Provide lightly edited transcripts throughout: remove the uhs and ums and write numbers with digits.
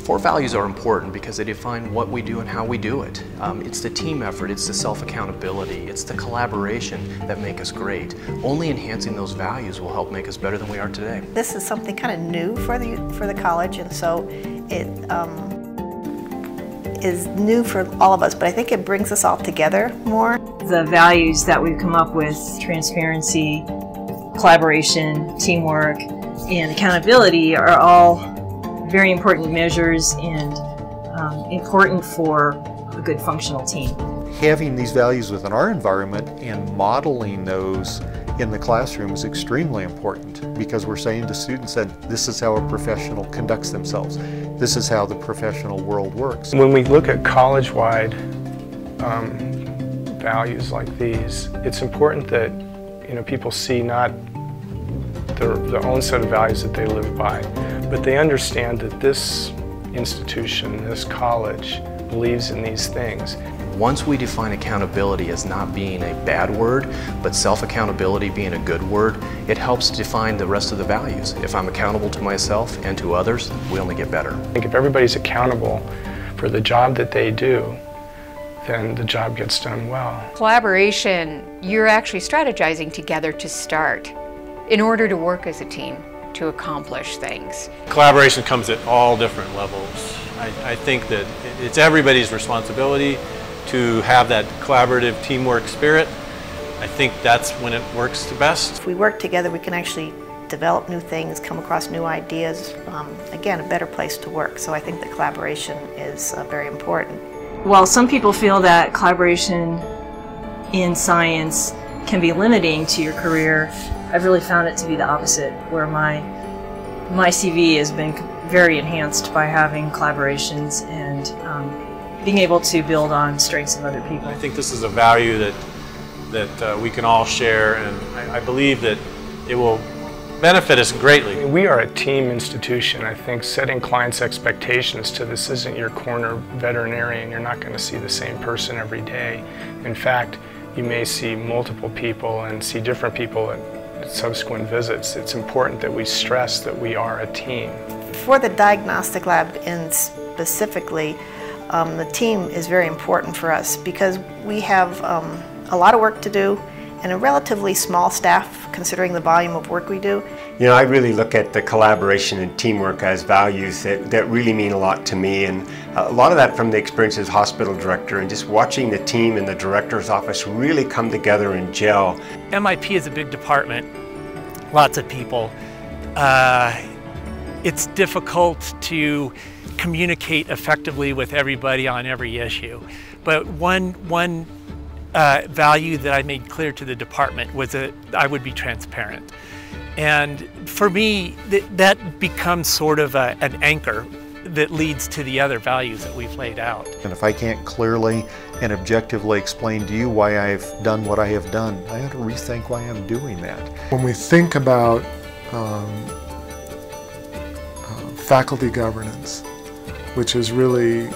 The 4 values are important because they define what we do and how we do it. It's the team effort, it's the self-accountability, it's the collaboration that make us great. Only enhancing those values will help make us better than we are today. This is something kind of new for the college, and so it is new for all of us, but I think it brings us all together more. The values that we've come up with, transparency, collaboration, teamwork, and accountability, are all very important measures and important for a good functional team. Having these values within our environment and modeling those in the classroom is extremely important, because we're saying to students that this is how a professional conducts themselves. This is how the professional world works. When we look at college-wide values like these, it's important that people see not their own set of values that they live by, but they understand that this institution, this college, believes in these things. Once we define accountability as not being a bad word, but self-accountability being a good word, it helps define the rest of the values. If I'm accountable to myself and to others, we only get better. I think if everybody's accountable for the job that they do, then the job gets done well. Collaboration, you're actually strategizing together to start in order to work as a team to accomplish things. Collaboration comes at all different levels. I think that it's everybody's responsibility to have that collaborative teamwork spirit. I think that's when it works the best. If we work together, we can actually develop new things, come across new ideas, again, a better place to work. So I think that collaboration is very important. While some people feel that collaboration in science can be limiting to your career, I've really found it to be the opposite, where my CV has been very enhanced by having collaborations and being able to build on strengths of other people. I think this is a value that we can all share, and I believe that it will benefit us greatly. We are a team institution. I think setting clients' expectations to this isn't your corner veterinarian. You're not going to see the same person every day. In fact, you may see multiple people and see different people at subsequent visits. It's important that we stress that we are a team. For the diagnostic lab and specifically, the team is very important for us because we have a lot of work to do and a relatively small staff considering the volume of work we do. I really look at the collaboration and teamwork as values that really mean a lot to me, and a lot of that from the experience as hospital director and just watching the team in the director's office really come together and gel. MIP is a big department, lots of people. It's difficult to communicate effectively with everybody on every issue, but one value that I made clear to the department was that I would be transparent. And for me, that becomes sort of an anchor that leads to the other values that we've laid out. And if I can't clearly and objectively explain to you why I've done what I have done, I have to rethink why I'm doing that. When we think about faculty governance, which is really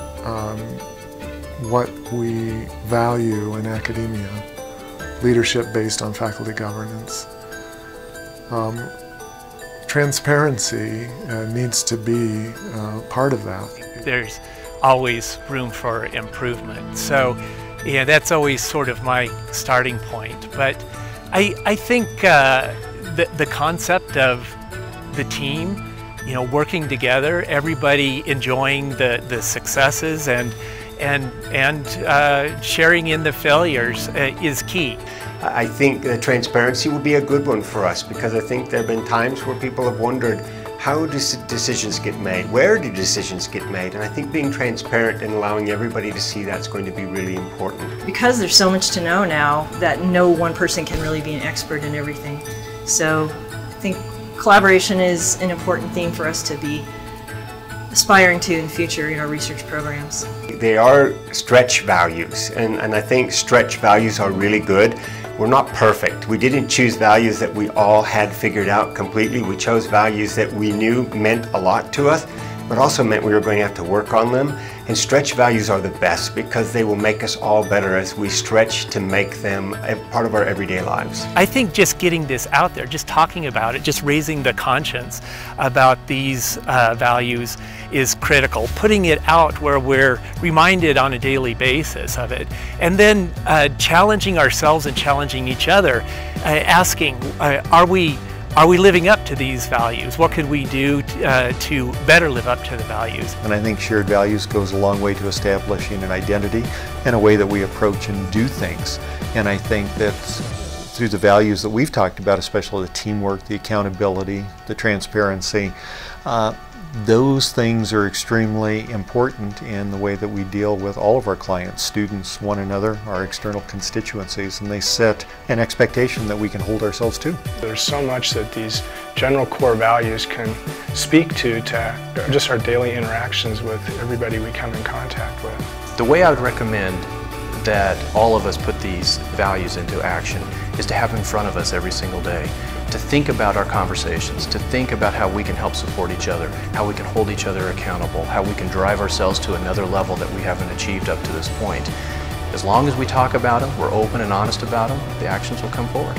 what we value in academia, leadership based on faculty governance. Transparency needs to be part of that. There's always room for improvement. So, yeah, that's always sort of my starting point. But I think the concept of the team, working together, everybody enjoying the successes and sharing in the failures is key. I think that transparency will be a good one for us, because I think there have been times where people have wondered, how do decisions get made? Where do decisions get made? And I think being transparent and allowing everybody to see that's going to be really important. Because there's so much to know now that no one person can really be an expert in everything. So I think collaboration is an important theme for us to be aspiring to in future in our research programs. They are stretch values, and I think stretch values are really good. We're not perfect. We didn't choose values that we all had figured out completely. We chose values that we knew meant a lot to us, but also meant we were going to have to work on them. And stretch values are the best because they will make us all better as we stretch to make them a part of our everyday lives. I think just getting this out there, just talking about it, just raising the conscience about these values is critical. Putting it out where we're reminded on a daily basis of it. And then challenging ourselves and challenging each other, asking, are we living up to these values? What could we do to better live up to the values? And I think shared values goes a long way to establishing an identity and a way that we approach and do things. And I think that through the values that we've talked about, especially the teamwork, the accountability, the transparency, those things are extremely important in the way that we deal with all of our clients, students, one another, our external constituencies, and they set an expectation that we can hold ourselves to. There's so much that these general core values can speak to just our daily interactions with everybody we come in contact with. The way I would recommend that all of us put these values into action is to have in front of us every single day. To think about our conversations, to think about how we can help support each other, how we can hold each other accountable, how we can drive ourselves to another level that we haven't achieved up to this point. As long as we talk about them, we're open and honest about them, the actions will come forward.